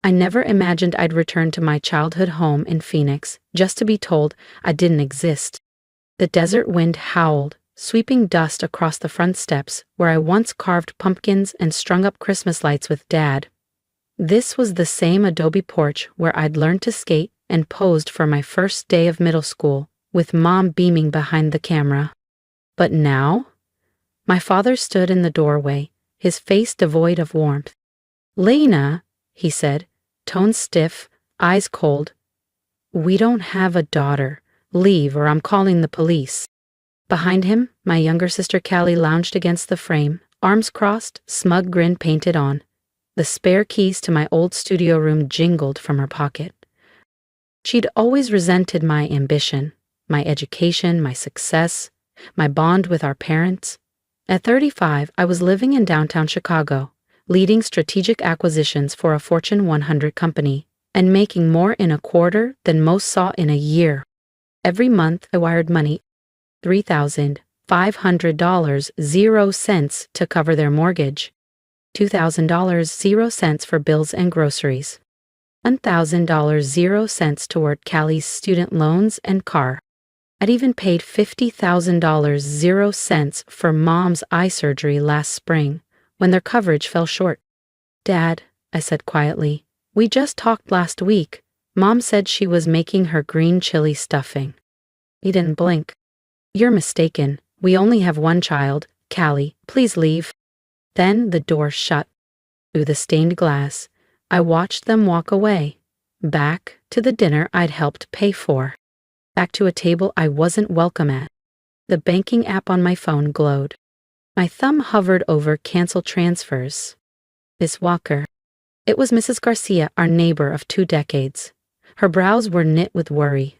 I never imagined I'd return to my childhood home in Phoenix just to be told I didn't exist. The desert wind howled, sweeping dust across the front steps where I once carved pumpkins and strung up Christmas lights with Dad. This was the same adobe porch where I'd learned to skate and posed for my first day of middle school, with Mom beaming behind the camera. But now? My father stood in the doorway, his face devoid of warmth. "Lena," he said, tone stiff, eyes cold. "We don't have a daughter. Leave or I'm calling the police." Behind him, my younger sister Callie lounged against the frame, arms crossed, smug grin painted on. The spare keys to my old studio room jingled from her pocket. She'd always resented my ambition, my education, my success, my bond with our parents. At 35, I was living in downtown Chicago, leading strategic acquisitions for a Fortune 100 company, and making more in a quarter than most saw in a year. Every month, I wired money, $3,500, 0 cents to cover their mortgage, $2,000, 0 cents for bills and groceries, $1,000, 0 cents toward Callie's student loans and car. I'd even paid $50,000, 0 cents for Mom's eye surgery last spring, when their coverage fell short. "Dad," I said quietly, "we just talked last week. Mom said she was making her green chili stuffing." He didn't blink. "You're mistaken. We only have one child. Callie, please leave." Then the door shut. Through the stained glass, I watched them walk away, back to the dinner I'd helped pay for, back to a table I wasn't welcome at. The banking app on my phone glowed. My thumb hovered over cancel transfers. Miss Walker. It was Mrs. Garcia, our neighbor of 2 decades. Her brows were knit with worry.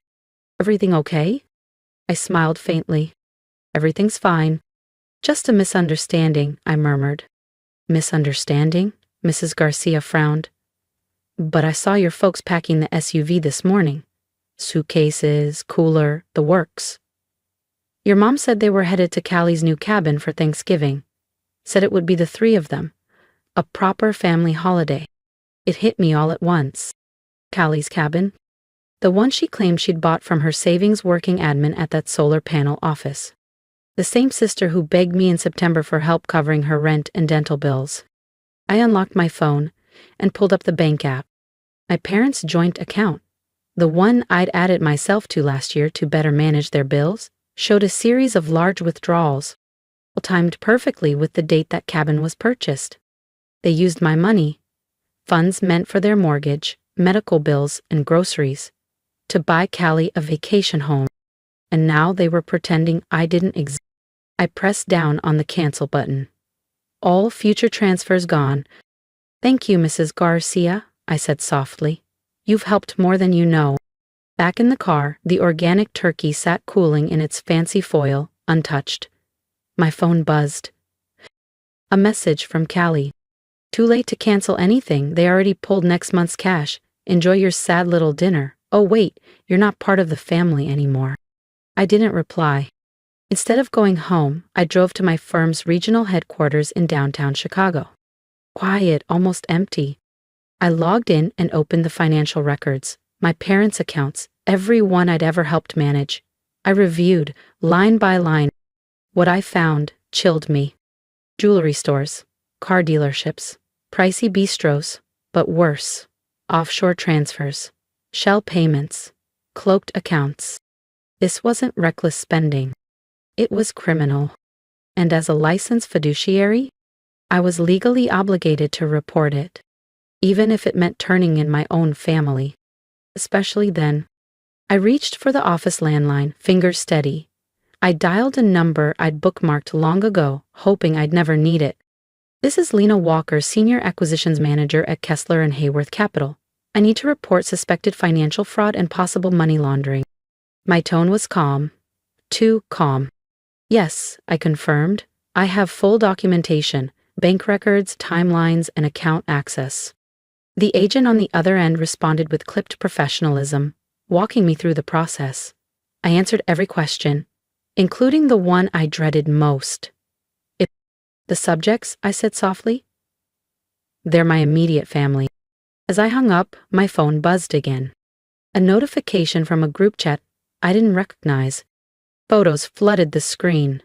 "Everything okay?" I smiled faintly. "Everything's fine. Just a misunderstanding," I murmured. "Misunderstanding?" Mrs. Garcia frowned. "But I saw your folks packing the SUV this morning. Suitcases, cooler, the works." "Your mom said they were headed to Callie's new cabin for Thanksgiving. Said it would be the 3 of them. A proper family holiday." It hit me all at once. Callie's cabin? The one she claimed she'd bought from her savings working admin at that solar panel office. The same sister who begged me in September for help covering her rent and dental bills. I unlocked my phone and pulled up the bank app. My parents' joint account, the one I'd added myself to last year to better manage their bills, showed a series of large withdrawals, timed perfectly with the date that cabin was purchased. They used my money, funds meant for their mortgage, medical bills, and groceries, to buy Callie a vacation home. And now they were pretending I didn't exist. I pressed down on the cancel button. "All future transfers gone." "Thank you, Mrs. Garcia," I said softly. "You've helped more than you know." Back in the car, the organic turkey sat cooling in its fancy foil, untouched. My phone buzzed. A message from Callie. "Too late to cancel anything. They already pulled next month's cash. Enjoy your sad little dinner. Oh wait, you're not part of the family anymore." I didn't reply. Instead of going home, I drove to my firm's regional headquarters in downtown Chicago. Quiet, almost empty. I logged in and opened the financial records, my parents' accounts, every one I'd ever helped manage. I reviewed, line by line. What I found chilled me. Jewelry stores, car dealerships, pricey bistros, but worse, offshore transfers, shell payments, cloaked accounts. This wasn't reckless spending. It was criminal. And as a licensed fiduciary, I was legally obligated to report it, even if it meant turning in my own family. Especially then. I reached for the office landline, fingers steady. I dialed a number I'd bookmarked long ago, hoping I'd never need it. "This is Lena Walker, Senior Acquisitions Manager at Kessler and Hayworth Capital. I need to report suspected financial fraud and possible money laundering." My tone was calm. Too calm. "Yes," I confirmed. "I have full documentation, bank records, timelines, and account access." The agent on the other end responded with clipped professionalism, walking me through the process. I answered every question, including the one I dreaded most. "The subjects," I said softly. "They're my immediate family." As I hung up, my phone buzzed again. A notification from a group chat I didn't recognize. Photos flooded the screen.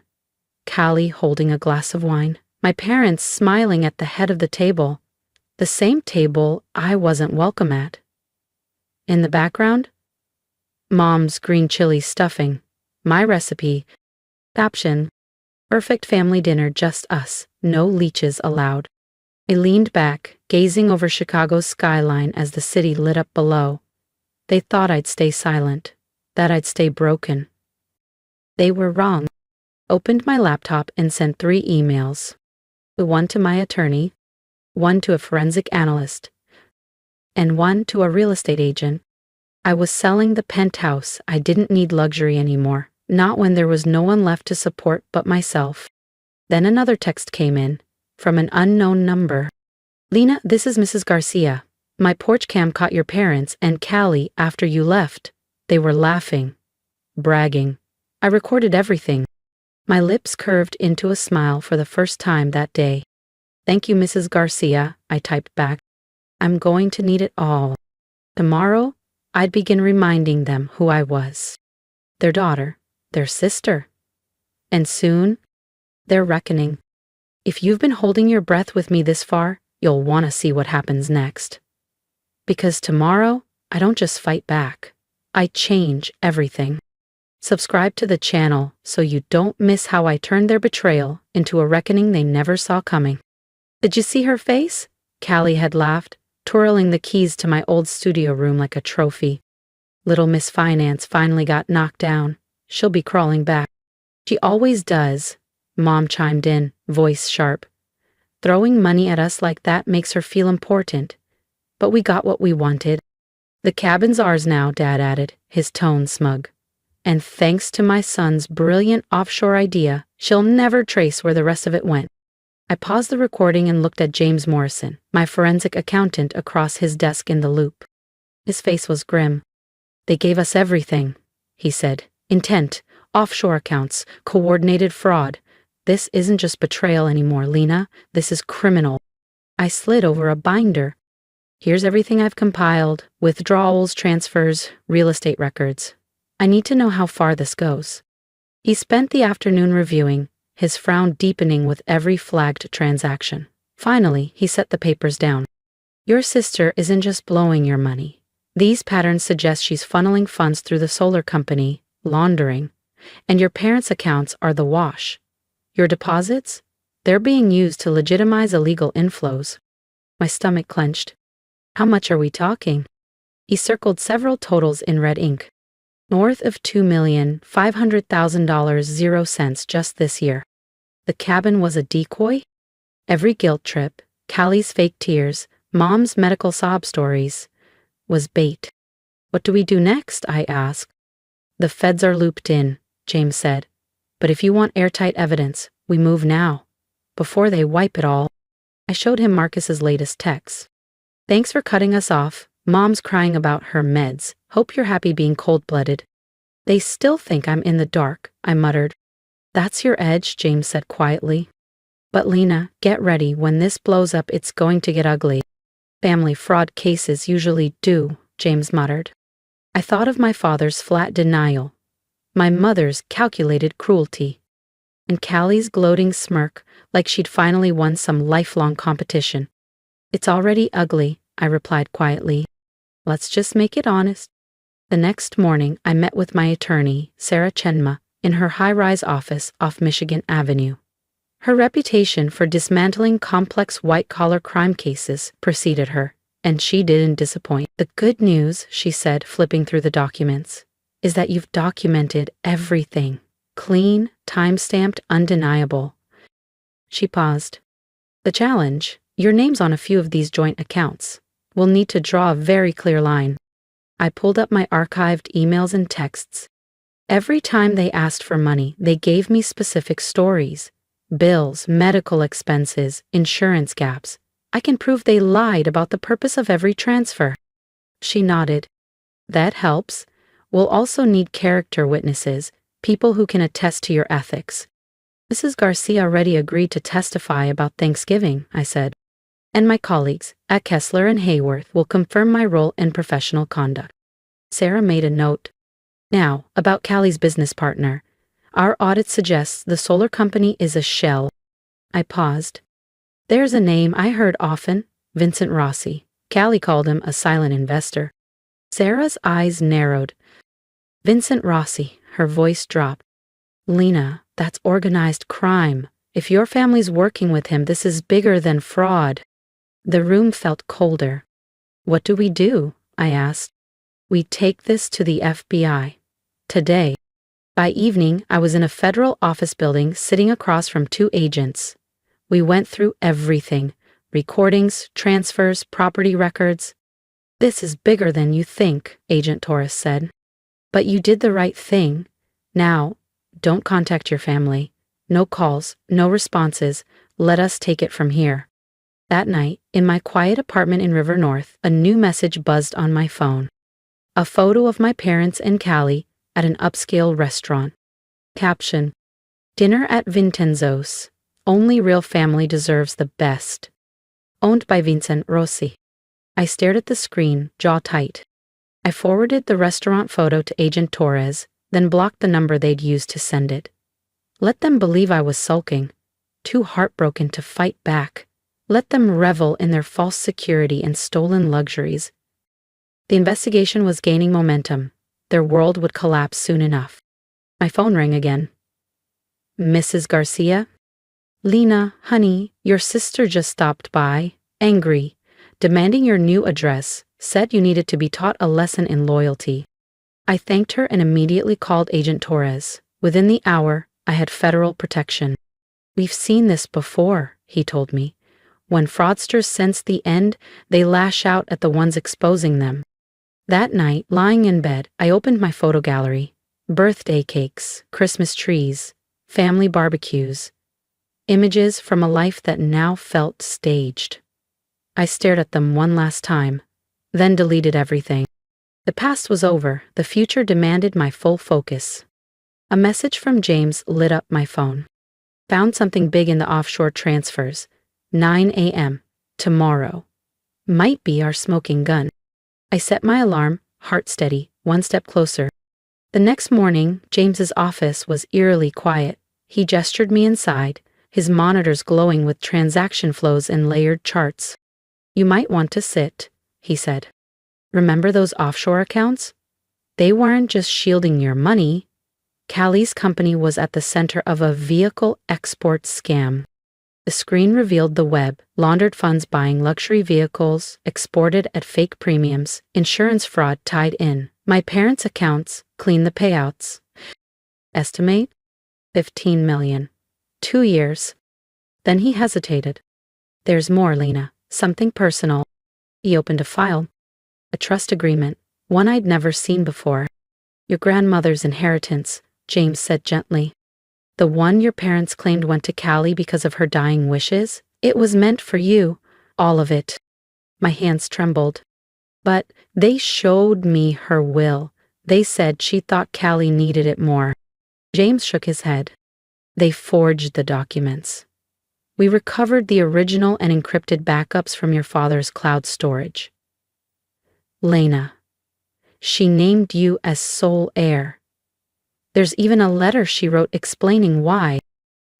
Callie holding a glass of wine. My parents smiling at the head of the table. The same table I wasn't welcome at. In the background, Mom's green chili stuffing. My recipe. Caption: perfect family dinner, just us, no leeches allowed. I leaned back, gazing over Chicago's skyline as the city lit up below. They thought I'd stay silent, that I'd stay broken. They were wrong. Opened my laptop and sent 3 emails. One to my attorney, one to a forensic analyst, and one to a real estate agent. I was selling the penthouse. I didn't need luxury anymore, not when there was no one left to support but myself. Then another text came in, from an unknown number. Lena, this is Mrs. Garcia. My porch cam caught your parents and Callie after you left. They were laughing, bragging. I recorded everything. My lips curved into a smile for the first time that day. Thank you, Mrs. Garcia, I typed back. I'm going to need it all. Tomorrow, I'd begin reminding them who I was. Their daughter, their sister. And soon, their reckoning. If you've been holding your breath with me this far, you'll want to see what happens next. Because tomorrow, I don't just fight back. I change everything. Subscribe to the channel so you don't miss how I turned their betrayal into a reckoning they never saw coming. Did you see her face? Callie had laughed, twirling the keys to my old studio room like a trophy. Little Miss Finance finally got knocked down. She'll be crawling back. She always does, Mom chimed in, voice sharp. Throwing money at us like that makes her feel important. But we got what we wanted. The cabin's ours now, Dad added, his tone smug. And thanks to my son's brilliant offshore idea, she'll never trace where the rest of it went. I paused the recording and looked at James Morrison, my forensic accountant, across his desk in the loop. His face was grim. They gave us everything, he said. Intent, offshore accounts, coordinated fraud. This isn't just betrayal anymore, Lena. This is criminal. I slid over a binder. Here's everything I've compiled: withdrawals, transfers, real estate records. I need to know how far this goes. He spent the afternoon reviewing, his frown deepening with every flagged transaction. Finally, he set the papers down. Your sister isn't just blowing your money. These patterns suggest she's funneling funds through the solar company, laundering, and your parents' accounts are the wash. Your deposits? They're being used to legitimize illegal inflows. My stomach clenched. How much are we talking? He circled several totals in red ink. North of $2,500,000 0 cents just this year. The cabin was a decoy? Every guilt trip, Callie's fake tears, Mom's medical sob stories, was bait. What do we do next? I asked. The feds are looped in, James said. But if you want airtight evidence, we move now, before they wipe it all. I showed him Marcus's latest text. Thanks for cutting us off. Mom's crying about her meds. Hope you're happy being cold-blooded. They still think I'm in the dark, I muttered. That's your edge, James said quietly. But Lena, get ready. When this blows up, it's going to get ugly. Family fraud cases usually do, James muttered. I thought of my father's flat denial, my mother's calculated cruelty, and Callie's gloating smirk like she'd finally won some lifelong competition. It's already ugly, I replied quietly. Let's just make it honest. The next morning, I met with my attorney, Sarah Chenma, in her high-rise office off Michigan Avenue. Her reputation for dismantling complex white-collar crime cases preceded her, and she didn't disappoint. The good news, she said, flipping through the documents, is that you've documented everything. Clean, time-stamped, undeniable. She paused. The challenge, your name's on a few of these joint accounts. We'll need to draw a very clear line. I pulled up my archived emails and texts. Every time they asked for money, they gave me specific stories. Bills, medical expenses, insurance gaps. I can prove they lied about the purpose of every transfer. She nodded. That helps. We'll also need character witnesses, people who can attest to your ethics. Mrs. Garcia already agreed to testify about Thanksgiving, I said. And my colleagues at Kessler and Hayworth will confirm my role and professional conduct. Sarah made a note. Now, about Callie's business partner. Our audit suggests the solar company is a shell. I paused. There's a name I heard often, Vincent Rossi. Callie called him a silent investor. Sarah's eyes narrowed. Vincent Rossi, her voice dropped. Lena, that's organized crime. If your family's working with him, this is bigger than fraud. The room felt colder. What do we do? I asked. We take this to the FBI. Today. By evening, I was in a federal office building sitting across from two agents. We went through everything. Recordings, transfers, property records. This is bigger than you think, Agent Torres said. But you did the right thing. Now, don't contact your family. No calls, no responses. Let us take it from here. That night, in my quiet apartment in River North, a new message buzzed on my phone. A photo of my parents and Callie at an upscale restaurant. Caption: Dinner at Vincenzo's. Only real family deserves the best. Owned by Vincent Rossi. I stared at the screen, jaw tight. I forwarded the restaurant photo to Agent Torres, then blocked the number they'd used to send it. Let them believe I was sulking, too heartbroken to fight back. Let them revel in their false security and stolen luxuries. The investigation was gaining momentum. Their world would collapse soon enough. My phone rang again. Mrs. Garcia? Lena, honey, your sister just stopped by, angry, demanding your new address, said you needed to be taught a lesson in loyalty. I thanked her and immediately called Agent Torres. Within the hour, I had federal protection. We've seen this before, he told me. When fraudsters sense the end, they lash out at the ones exposing them. That night, lying in bed, I opened my photo gallery. Birthday cakes, Christmas trees, family barbecues. Images from a life that now felt staged. I stared at them one last time, then deleted everything. The past was over, the future demanded my full focus. A message from James lit up my phone. Found something big in the offshore transfers. 9 a.m. tomorrow. Might be our smoking gun. I set my alarm, heart steady, one step closer. The next morning, James's office was eerily quiet. He gestured me inside, his monitors glowing with transaction flows and layered charts. You might want to sit, he said. Remember those offshore accounts? They weren't just shielding your money. Callie's company was at the center of a vehicle export scam. The screen revealed the web, laundered funds buying luxury vehicles, exported at fake premiums, insurance fraud tied in. My parents' accounts, clean the payouts. Estimate? 15 million. 2 years. Then he hesitated. There's more, Lena. Something personal. He opened a file. A trust agreement, one I'd never seen before. Your grandmother's inheritance, James said gently. The one your parents claimed went to Callie because of her dying wishes? It was meant for you, all of it. My hands trembled. But they showed me her will. They said she thought Callie needed it more. James shook his head. They forged the documents. We recovered the original and encrypted backups from your father's cloud storage. Lena. She named you as sole heir. There's even a letter she wrote explaining why.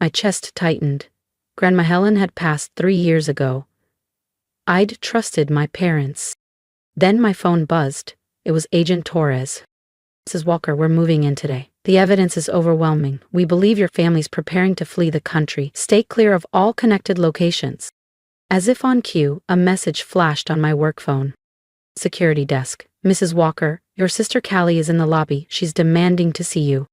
My chest tightened. Grandma Helen had passed 3 years ago. I'd trusted my parents. Then my phone buzzed. It was Agent Torres. Mrs. Walker, we're moving in today. The evidence is overwhelming. We believe your family's preparing to flee the country. Stay clear of all connected locations. As if on cue, a message flashed on my work phone. Security desk. Mrs. Walker, your sister Callie is in the lobby. She's demanding to see you.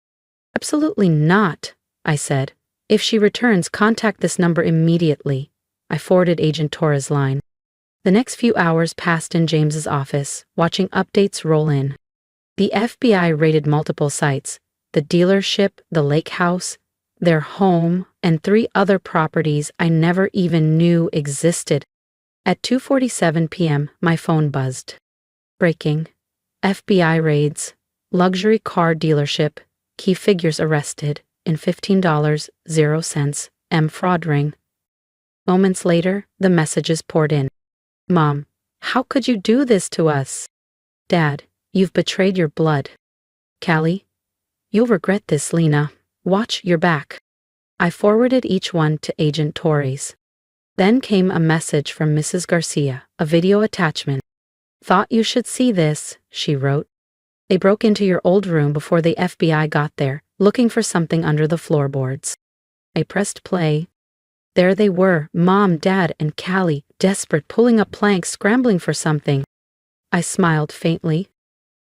Absolutely not, I said. If she returns, contact this number immediately. I forwarded Agent Torres' line. The next few hours passed in James's office, watching updates roll in. The FBI raided multiple sites, the dealership, the lake house, their home, and 3 other properties I never even knew existed. At 2:47 p.m., my phone buzzed. Breaking. FBI raids. Luxury car dealership. Key figures arrested. In $15.00 M fraud ring. Moments later, the messages poured in. Mom, how could you do this to us? Dad, you've betrayed your blood. Callie, you'll regret this, Lena. Watch your back. I forwarded each one to Agent Torres. Then came a message from Mrs. Garcia, a video attachment. Thought you should see this, she wrote. They broke into your old room before the FBI got there, looking for something under the floorboards. I pressed play. There they were, Mom, Dad, and Callie, desperate, pulling up planks, scrambling for something. I smiled faintly.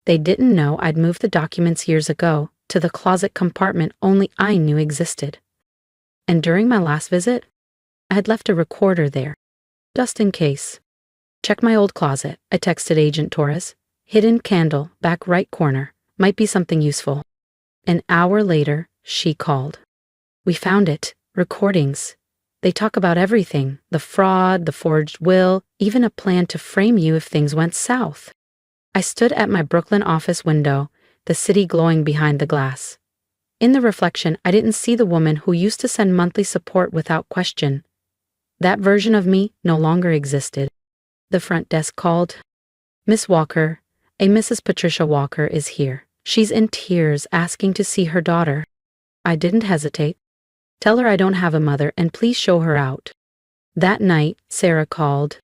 They didn't know I'd moved the documents years ago to the closet compartment only I knew existed. And during my last visit, I had left a recorder there, just in case. Check my old closet, I texted Agent Torres. Hidden candle, back right corner, might be something useful. An hour later, she called. We found it, recordings. They talk about everything, the fraud, the forged will, even a plan to frame you if things went south. I stood at my Brooklyn office window, the city glowing behind the glass. In the reflection, I didn't see the woman who used to send monthly support without question. That version of me no longer existed. The front desk called. Miss Walker, a Mrs. Patricia Walker is here. She's in tears asking to see her daughter. I didn't hesitate. Tell her I don't have a mother and please show her out. That night, Sarah called.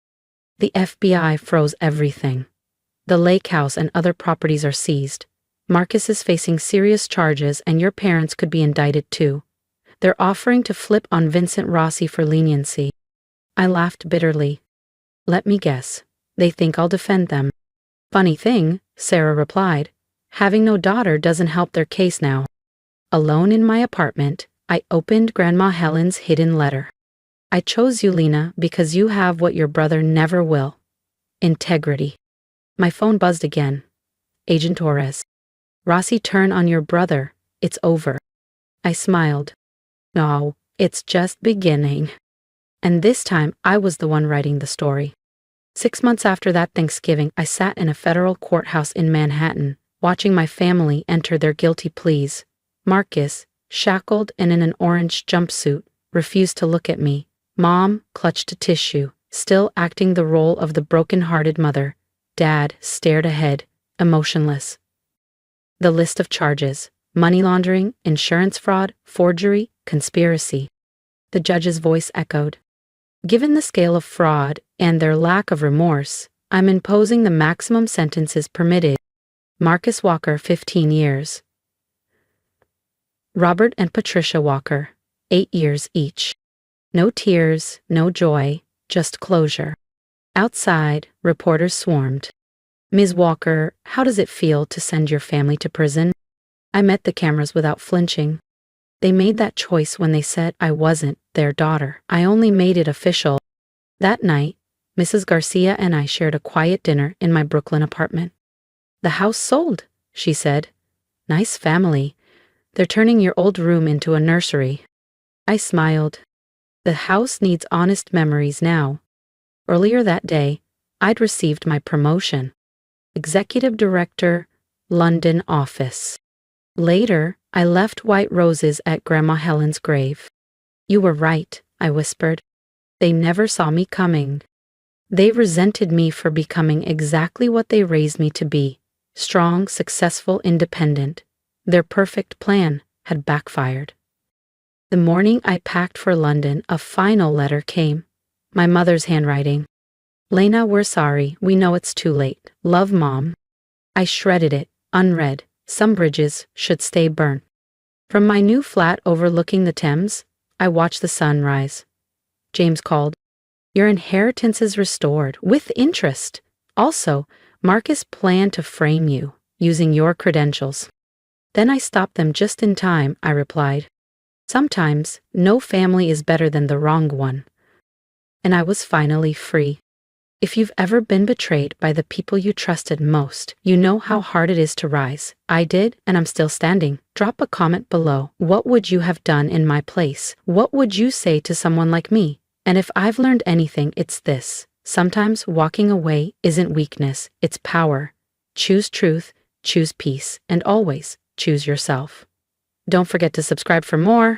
The FBI froze everything. The lake house and other properties are seized. Marcus is facing serious charges and your parents could be indicted too. They're offering to flip on Vincent Rossi for leniency. I laughed bitterly. Let me guess. They think I'll defend them. Funny thing, Sarah replied. Having no daughter doesn't help their case now. Alone in my apartment, I opened Grandma Helen's hidden letter. I chose you, Lena, because you have what your brother never will. Integrity. My phone buzzed again. Agent Torres. Rossi, turn on your brother. It's over. I smiled. No, it's just beginning. And this time, I was the one writing the story. 6 months after that Thanksgiving, I sat in a federal courthouse in Manhattan, watching my family enter their guilty pleas. Marcus, shackled and in an orange jumpsuit, refused to look at me. Mom clutched a tissue, still acting the role of the broken-hearted mother. Dad stared ahead, emotionless. The list of charges: money laundering, insurance fraud, forgery, conspiracy. The judge's voice echoed. Given the scale of fraud and their lack of remorse, I'm imposing the maximum sentences permitted. Marcus Walker, 15 years. Robert and Patricia Walker, 8 years each. No tears, no joy, just closure. Outside, reporters swarmed. Ms. Walker, how does it feel to send your family to prison? I met the cameras without flinching. They made that choice when they said I wasn't their daughter. I only made it official. That night, Mrs. Garcia and I shared a quiet dinner in my Brooklyn apartment. The house sold, she said. Nice family. They're turning your old room into a nursery. I smiled. The house needs honest memories now. Earlier that day, I'd received my promotion. Executive Director, London office. Later, I left white roses at Grandma Helen's grave. You were right, I whispered. They never saw me coming. They resented me for becoming exactly what they raised me to be: strong, successful, independent. Their perfect plan had backfired. The morning I packed for London, a final letter came. My mother's handwriting. Lena, we're sorry. We know it's too late. Love, Mom. I shredded it, unread. Some bridges should stay burnt. From my new flat overlooking the Thames, I watched the sun rise. James called. Your inheritance is restored, with interest. Also, Marcus planned to frame you, using your credentials. Then I stopped them just in time, I replied. Sometimes, no family is better than the wrong one. And I was finally free. If you've ever been betrayed by the people you trusted most, you know how hard it is to rise. I did, and I'm still standing. Drop a comment below. What would you have done in my place? What would you say to someone like me? And if I've learned anything, it's this. Sometimes walking away isn't weakness, it's power. Choose truth, choose peace, and always choose yourself. Don't forget to subscribe for more.